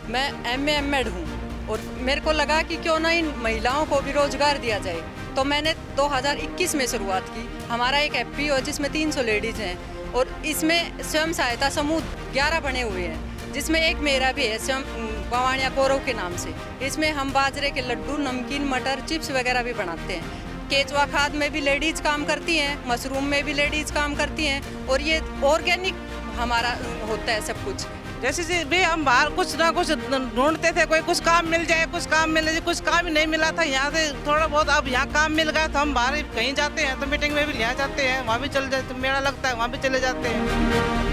मैं एमएड हूँ और मेरे को लगा कि क्यों ना इन महिलाओं को भी रोजगार दिया जाए, तो मैंने 2021 में शुरुआत की। हमारा एक एफपीओ है जिसमें 300 लेडीज़ हैं और इसमें स्वयं सहायता समूह 11 बने हुए हैं, जिसमें एक मेरा भी है स्वयं बवानिया गौरव के नाम से। इसमें हम बाजरे के लड्डू, नमकीन, मटर, चिप्स वगैरह भी बनाते हैं। केचुआ खाद में भी लेडीज़ काम करती हैं, मशरूम में भी लेडीज़ काम करती हैं और ये ऑर्गेनिक हमारा होता है सब कुछ। जैसे भी हम बाहर कुछ ना कुछ ढूंढते थे, कोई कुछ काम मिल जाए, कुछ काम मिल जाए, कुछ काम ही नहीं मिला था यहाँ से थोड़ा बहुत। अब यहाँ काम मिल गया तो हम बाहर कहीं जाते हैं तो मीटिंग में भी यहाँ जाते हैं, वहाँ भी चले जाते, मेला लगता है वहाँ भी चले जाते हैं।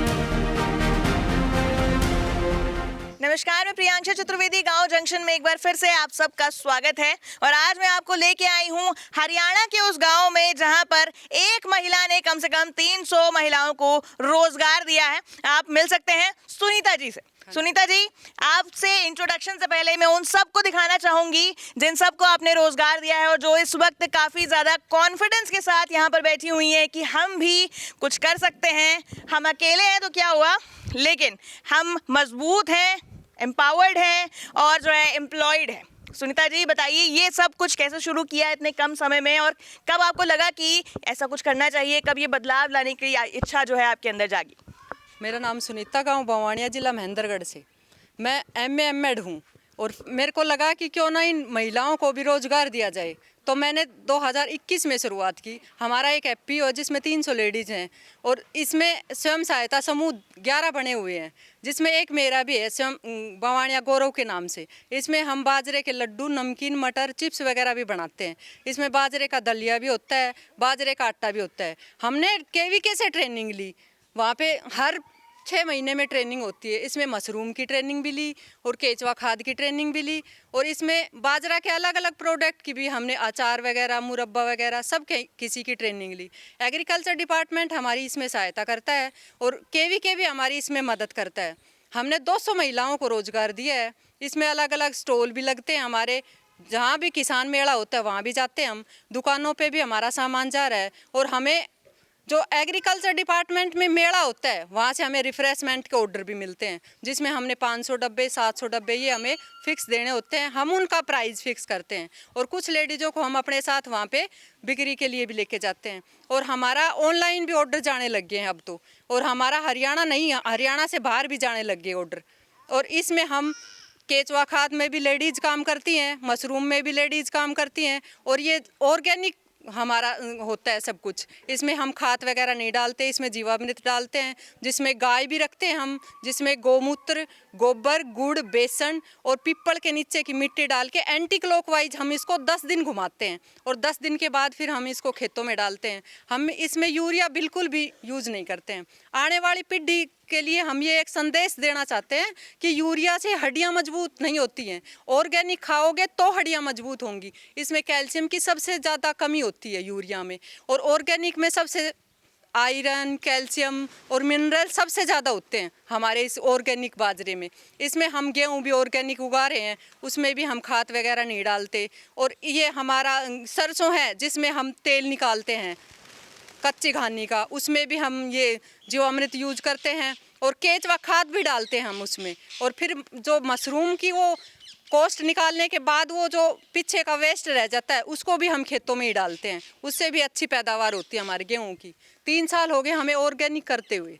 नमस्कार, मैं प्रियांशा चतुर्वेदी। गांव जंक्शन में एक बार फिर से आप सबका स्वागत है और आज मैं आपको लेके आई हूं हरियाणा के उस गांव में जहां पर एक महिला ने कम से कम 300 महिलाओं को रोजगार दिया है। आप मिल सकते हैं सुनीता जी से। सुनीता जी, आपसे इंट्रोडक्शन से पहले मैं उन सबको दिखाना चाहूंगी जिन सबको आपने रोजगार दिया है और जो इस वक्त काफी ज्यादा कॉन्फिडेंस के साथ यहाँ पर बैठी हुई हैं कि हम भी कुछ कर सकते हैं। हम अकेले हैं तो क्या हुआ, लेकिन हम मजबूत हैं, एम्पावर्ड हैं और जो है एम्प्लॉयड है। सुनीता जी बताइए, ये सब कुछ कैसे शुरू किया इतने कम समय में और कब आपको लगा कि ऐसा कुछ करना चाहिए, कब ये बदलाव लाने की इच्छा जो है आपके अंदर जागी? मेरा नाम सुनीता, गांव बवानिया, जिला महेंद्रगढ़ से। मैं एमएड हूँ और मेरे को लगा कि क्यों ना इन महिलाओं को भी रोजगार दिया जाए, तो मैंने 2021 में शुरुआत की। हमारा एक एफपीओ है जिसमें 300 लेडीज़ हैं और इसमें स्वयं सहायता समूह 11 बने हुए हैं, जिसमें एक मेरा भी है स्वयं बवानिया गौरव के नाम से। इसमें हम बाजरे के लड्डू, नमकीन, मटर, चिप्स वगैरह भी बनाते हैं। इसमें बाजरे का दलिया भी होता है, बाजरे का आटा भी होता है। हमने केवीके से ट्रेनिंग ली, वहाँ पे हर 6 महीने में ट्रेनिंग होती है। इसमें मशरूम की ट्रेनिंग भी ली और केचुआ खाद की ट्रेनिंग भी ली और इसमें बाजरा के अलग अलग प्रोडक्ट की भी हमने अचार वगैरह, मुरब्बा वगैरह सब किसी की ट्रेनिंग ली। एग्रीकल्चर डिपार्टमेंट हमारी इसमें सहायता करता है और केवीके भी हमारी इसमें मदद करता है। हमने 200 महिलाओं को रोजगार दिया है। इसमें अलग अलग स्टॉल भी लगते हैं हमारे, जहाँ भी किसान मेला होता है वहाँ भी जाते हैं हम। दुकानों पर भी हमारा सामान जा रहा है और हमें जो एग्रीकल्चर डिपार्टमेंट में मेला होता है वहाँ से हमें रिफ्रेशमेंट के ऑर्डर भी मिलते हैं, जिसमें हमने 500 डब्बे, 700 डब्बे ये हमें फिक्स देने होते हैं। हम उनका प्राइस फिक्स करते हैं और कुछ लेडीज़ों को हम अपने साथ वहाँ पे बिक्री के लिए भी लेके जाते हैं। और हमारा ऑनलाइन भी ऑर्डर जाने लग गए हैं अब तो, और हमारा हरियाणा नहीं, हरियाणा से बाहर भी जाने लग गए ऑर्डर। और इसमें हम केचुआ खाद में भी लेडीज़ काम करती हैं, मशरूम में भी लेडीज़ काम करती हैं और ये ऑर्गेनिक हमारा होता है सब कुछ। इसमें हम खाद वगैरह नहीं डालते, इसमें जीवामृत डालते हैं, जिसमें गाय भी रखते हैं हम, जिसमें गौमूत्र, गोबर, गुड़, बेसन और पीपल के नीचे की मिट्टी डाल के एंटी क्लॉकवाइज हम इसको 10 दिन घुमाते हैं और 10 दिन के बाद फिर हम इसको खेतों में डालते हैं। हम इसमें यूरिया बिल्कुल भी यूज़ नहीं करते हैं। आने वाली पीढ़ी के लिए हम ये एक संदेश देना चाहते हैं कि यूरिया से हड्डियां मजबूत नहीं होती हैं, ऑर्गेनिक खाओगे तो हड्डियां मजबूत होंगी। इसमें कैल्शियम की सबसे ज़्यादा कमी होती है यूरिया में, और ऑर्गेनिक में सबसे आयरन, कैल्शियम और मिनरल सबसे ज़्यादा होते हैं हमारे इस ऑर्गेनिक बाजरे में। इसमें हम गेहूँ भी ऑर्गेनिक उगा रहे हैं, उसमें भी हम खाद वगैरह नहीं डालते। और ये हमारा सरसों है जिसमें हम तेल निकालते हैं कच्ची घानी का, उसमें भी हम ये जीवामृत यूज करते हैं और केचुआ खाद भी डालते हैं हम उसमें। और फिर जो मशरूम की वो कॉस्ट निकालने के बाद वो जो पीछे का वेस्ट रह जाता है उसको भी हम खेतों में ही डालते हैं, उससे भी अच्छी पैदावार होती है हमारे गेहूं की। 3 साल हो गए हमें ऑर्गेनिक करते हुए।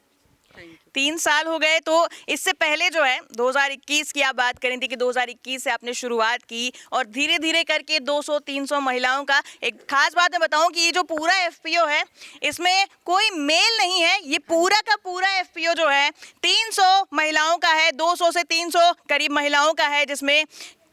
3 साल हो गए। तो इससे पहले जो है 2021 की आप बात करें थी कि 2021 से आपने शुरुआत की और धीरे धीरे करके 200-300 महिलाओं का, एक खास बात मैं बताऊं कि ये जो पूरा एफपीओ है इसमें कोई मेल नहीं है, ये पूरा का पूरा एफपीओ जो है 300 महिलाओं का है, 200 से 300 करीब महिलाओं का है, जिसमें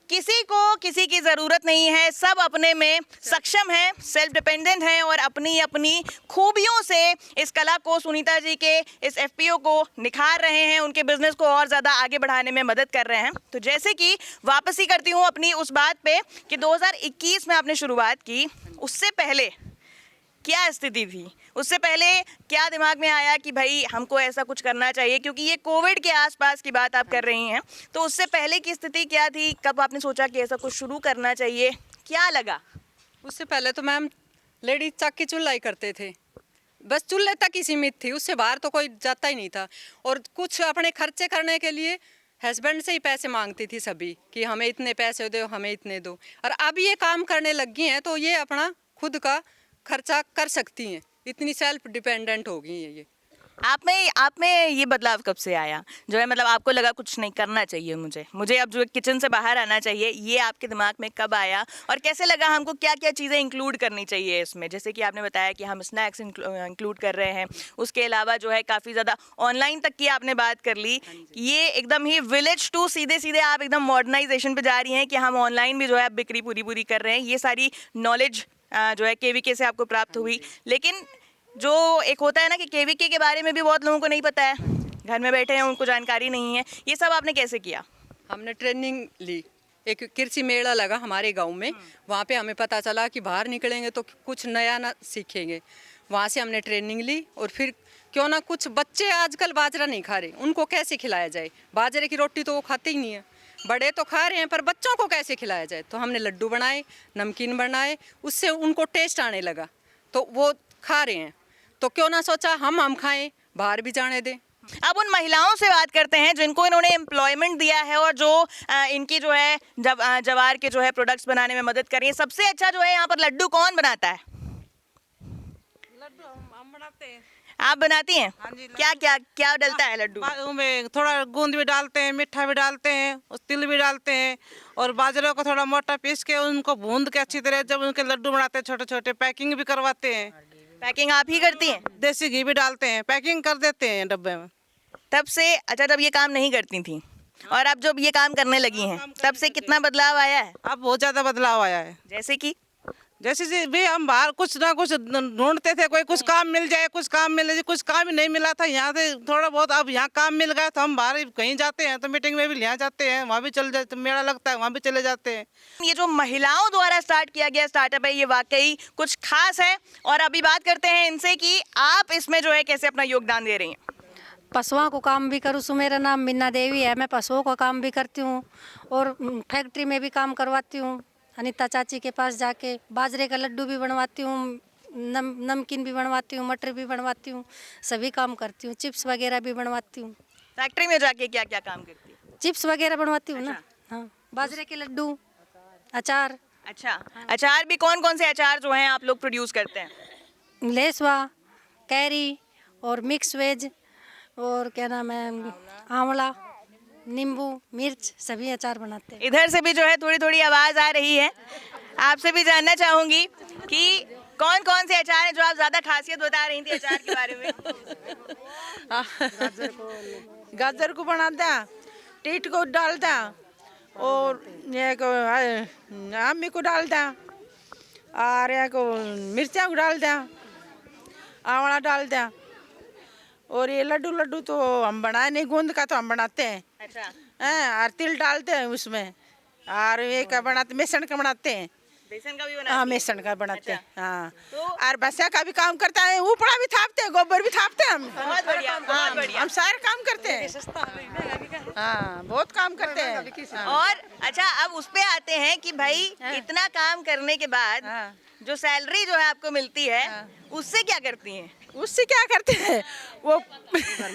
किसी को किसी की ज़रूरत नहीं है, सब अपने में सक्षम हैं, सेल्फ डिपेंडेंट हैं और अपनी अपनी खूबियों से इस कला को, सुनीता जी के इस एफपीओ को निखार रहे हैं, उनके बिजनेस को और ज़्यादा आगे बढ़ाने में मदद कर रहे हैं। तो जैसे कि वापसी करती हूँ अपनी उस बात पे कि 2021 में आपने शुरुआत की, उससे पहले क्या स्थिति थी? उससे पहले क्या दिमाग में आया कि भाई हमको ऐसा कुछ करना चाहिए, क्योंकि ये कोविड के आसपास की बात आप कर रही हैं, तो उससे पहले की स्थिति क्या थी? कब आपने सोचा कि ऐसा कुछ शुरू करना चाहिए, क्या लगा? उससे पहले तो मैम लेडीज चक्की चूल्हा ही करते थे, बस चूल्हे तक ही सीमित थी, उससे बाहर तो कोई जाता ही नहीं था। और कुछ अपने खर्चे करने के लिए हस्बैंड से ही पैसे मांगती थी सभी कि हमें इतने पैसे दो, हमें इतने दो। और अब ये काम करने लग गई हैं तो ये अपना खुद का खर्चा कर सकती हैं, इतनी सेल्फ डिपेंडेंट हो गई हैं ये। आप में ये बदलाव कब से आया, जो है मतलब आपको लगा कुछ नहीं करना चाहिए, मुझे अब जो किचन से बाहर आना चाहिए, ये आपके दिमाग में कब आया और कैसे लगा हमको क्या क्या चीज़ें इंक्लूड करनी चाहिए इसमें? जैसे कि आपने बताया कि हम स्नैक्स इंक्लूड कर रहे हैं, उसके अलावा जो है काफ़ी ज़्यादा ऑनलाइन तक की आपने बात कर ली। ये एकदम ही विलेज टू सीधे सीधे आप एकदम मॉडर्नाइजेशन पे जा रही हैं कि हम ऑनलाइन भी जो है बिक्री पूरी कर रहे हैं। ये सारी नॉलेज जो है केवीके से आपको प्राप्त हुई। लेकिन जो एक होता है ना कि केवीके के बारे में भी बहुत लोगों को नहीं पता है, घर में बैठे हैं उनको जानकारी नहीं है, ये सब आपने कैसे किया? हमने ट्रेनिंग ली, एक कृषि मेला लगा हमारे गांव में, वहाँ पे हमें पता चला कि बाहर निकलेंगे तो कुछ नया ना सीखेंगे। वहाँ से हमने ट्रेनिंग ली और फिर क्यों ना कुछ बच्चे आजकल बाजरा नहीं खा रहे, उनको कैसे खिलाया जाए। बाजरे की रोटी तो वो खाते ही नहीं है, बड़े तो खा रहे हैं पर बच्चों को कैसे खिलाया जाए। तो हमने लड्डू बनाए, नमकीन बनाए, उससे उनको टेस्ट आने लगा तो वो खा रहे हैं। तो क्यों ना सोचा हम खाएं, बाहर भी जाने दें। अब उन महिलाओं से बात करते हैं जिनको इन्होंने एम्प्लॉयमेंट दिया है और जो इनकी जो है जवार के जो है प्रोडक्ट्स बनाने में मदद कर रही है। सबसे अच्छा जो है यहाँ पर लड्डू कौन बनाता है? लड्डू हम बनाते हैं। आप बनाती हैं? हाँ जी, क्या क्या क्या डलता है लड्डू? में थोड़ा गूंद भी डालते हैं, मीठा भी डालते हैं, उस तिल भी डालते हैं और बाजरे को थोड़ा मोटा पीस के उनको भून के अच्छी तरह जब उनके लड्डू बनाते हैं छोटे छोटे, पैकिंग भी करवाते हैं। पैकिंग आप ही करती हैं? देसी घी भी डालते हैं, पैकिंग कर देते हैं डब्बे में। तब से अच्छा, तब ये काम नहीं करती थी और अब जब ये काम करने लगी हैं तब से कितना बदलाव आया है? अब बहुत ज्यादा बदलाव आया है। जैसे भी हम बाहर कुछ ना कुछ ढूंढते थे, कोई कुछ काम मिल जाए, कुछ काम मिल जाए, कुछ काम ही नहीं मिला था यहाँ से थोड़ा बहुत। अब यहाँ काम मिल गया तो हम बाहर कहीं जाते हैं तो मीटिंग में भी यहाँ जाते हैं, वहाँ भी चले जाते, मेला लगता है वहाँ भी चले जाते हैं। ये जो महिलाओं द्वारा स्टार्ट किया गया स्टार्टअप है, ये वाकई कुछ खास है। और अभी बात करते हैं इनसे कि आप इसमें जो है कैसे अपना योगदान दे रही हैं। पशुओं को काम भी करूँ। मेरा नाम मीना देवी है, मैं पशुओं का काम भी करती हूँ और फैक्ट्री में भी काम करवाती हूँ। अनीता चाची के पास जाके बाजरे का लड्डू भी बनवाती हूँ, नमकीन भी बनवाती हूँ, मटर भी बनवाती हूँ, सभी काम करती हूँ। चिप्स वगैरह भी बनवाती हूँ। फैक्ट्री में जाके क्या क्या काम करती है? चिप्स वगैरह बनवाती हूँ ना। हाँ, बाजरे के लड्डू, अचार। अच्छा, अचार भी कौन कौन से अचार जो हैं आप लोग प्रोड्यूस करते हैं? लेसवा, कैरी और मिक्स वेज और क्या नाम है, आंवला, नींबू, मिर्च, सभी अचार बनाते हैं। इधर से भी जो है थोड़ी थोड़ी आवाज आ रही है। आपसे भी जानना चाहूंगी कि कौन कौन से अचार हैं जो आप ज्यादा खासियत बता रही थी अचार के बारे में? गाजर को बनाते हैं, टीट को डालते हैं और ये को आमी को डालते हैं और ये को मिर्चा को डालते हैं, आंवला डालते हैं। और ये लड्डू तो हम बनाए नहीं, गूंद का तो हम बनाते हैं। अच्छा। और तिल डालते हैं उसमें और ये का बनाते, बेसन का बनाते हैं। बेसन का भी बनाते हैं? हाँ, बेसन का बनाते हैं। हाँ, तो और बसा का भी काम करता है, ऊपड़ा भी थापते हैं, गोबर भी थापते हैं हम। बहुत बढ़िया, बहुत बढ़िया। हम सारे काम करते हैं। हाँ, बहुत काम करते हैं। और अच्छा, अब उस पे आते हैं कि भाई इतना काम करने के बाद जो सैलरी जो है आपको मिलती है उससे क्या करती हैं? उससे क्या करते हैं, वो घर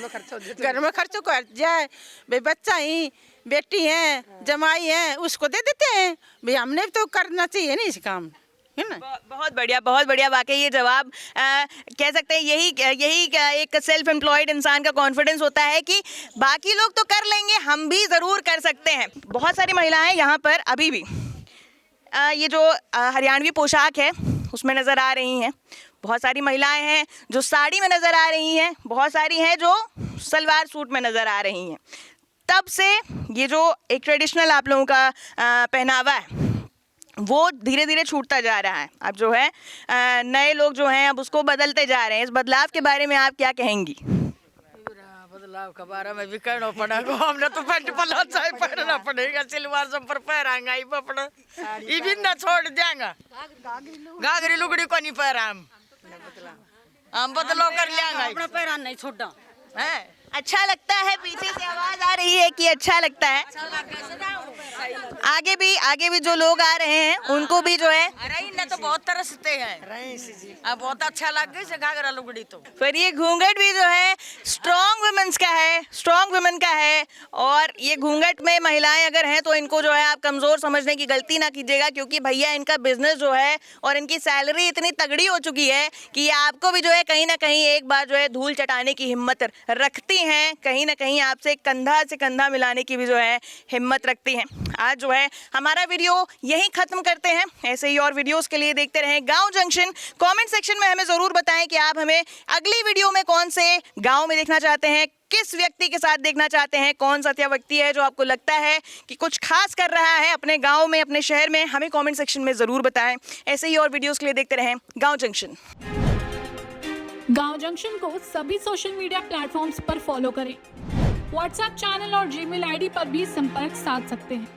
में खर्चों को जाए, भाई बच्चा ही, बेटी है, जमाई है, उसको दे देते हैं। भाई हमने तो करना चाहिए ना इस काम, है ना। बहुत बढ़िया, बहुत बढ़िया। वाकई ये जवाब कह सकते हैं यही एक सेल्फ एम्प्लॉयड इंसान का कॉन्फिडेंस होता है कि बाकी लोग तो कर लेंगे, हम भी ज़रूर कर सकते हैं। बहुत सारी महिलाएं यहाँ पर अभी भी ये जो हरियाणवी पोशाक है उसमें नज़र आ रही हैं। बहुत सारी महिलाएं हैं जो साड़ी में नज़र आ रही हैं, बहुत सारी हैं जो सलवार सूट में नज़र आ रही हैं। तब से ये जो एक ट्रेडिशनल आप लोगों का पहनावा है वो धीरे धीरे छूटता जा रहा है। अब जो है नए लोग जो हैं अब उसको बदलते जा रहे हैं। इस बदलाव के बारे में आप क्या कहेंगी? बदलाव के बारे में भी कहना पड़ेगा, हमने तो पैंट पलाजा ही पहनना पड़ेगा, सलवार सब पर पहरांगा, ये भी ना छोड़ देंगे, घाघरी लुगड़ी को नहीं पहरा हम बदलाव कर लेंगे, अपना पहरा नहीं छोड़ा है। अच्छा लगता है? पीछे से आवाज आ रही है कि अच्छा लगता है। आगे भी जो लोग आ रहे हैं उनको भी जो है अरे इन्हें तो बहुत तरसते हैं। अब बहुत अच्छा लग गई घाघरा लुगड़ी तो। पर ये घूंघट भी जो है स्ट्रॉन्ग वुमेन्स का है, स्ट्रॉन्ग वुमेन का है। और ये घूंघट में महिलाएं अगर हैं तो इनको जो है आप कमजोर समझने की गलती ना कीजिएगा, क्योंकि भैया इनका बिजनेस जो है और इनकी सैलरी इतनी तगड़ी हो चुकी है कि ये आपको भी जो है कहीं ना कहीं एक बार जो है धूल चटाने की हिम्मत रखती हैं, कहीं ना कहीं आपसे कंधा से कंधा मिलाने की भी जो है हिम्मत रखती हैं। आज जो है हमारा वीडियो यहीं खत्म करते हैं। ऐसे ही और वीडियोस के लिए देखते रहें गांव जंक्शन। कमेंट सेक्शन में हमें जरूर बताएं कि आप हमें अगली वीडियो में कौन से गांव में देखना चाहते हैं, किस व्यक्ति के साथ देखना चाहते हैं, कौन सा व्यक्ति है जो आपको लगता है कि कुछ खास कर रहा है अपने गांव में, अपने शहर में। हमें कमेंट सेक्शन में जरूर बताएं। ऐसे ही और वीडियोस के लिए देखते रहें गांव जंक्शन। गांव जंक्शन को सभी सोशल मीडिया प्लेटफॉर्म्स पर फॉलो करें। व्हाट्सएप चैनल और जीमेल आईडी पर भी संपर्क साध सकते हैं।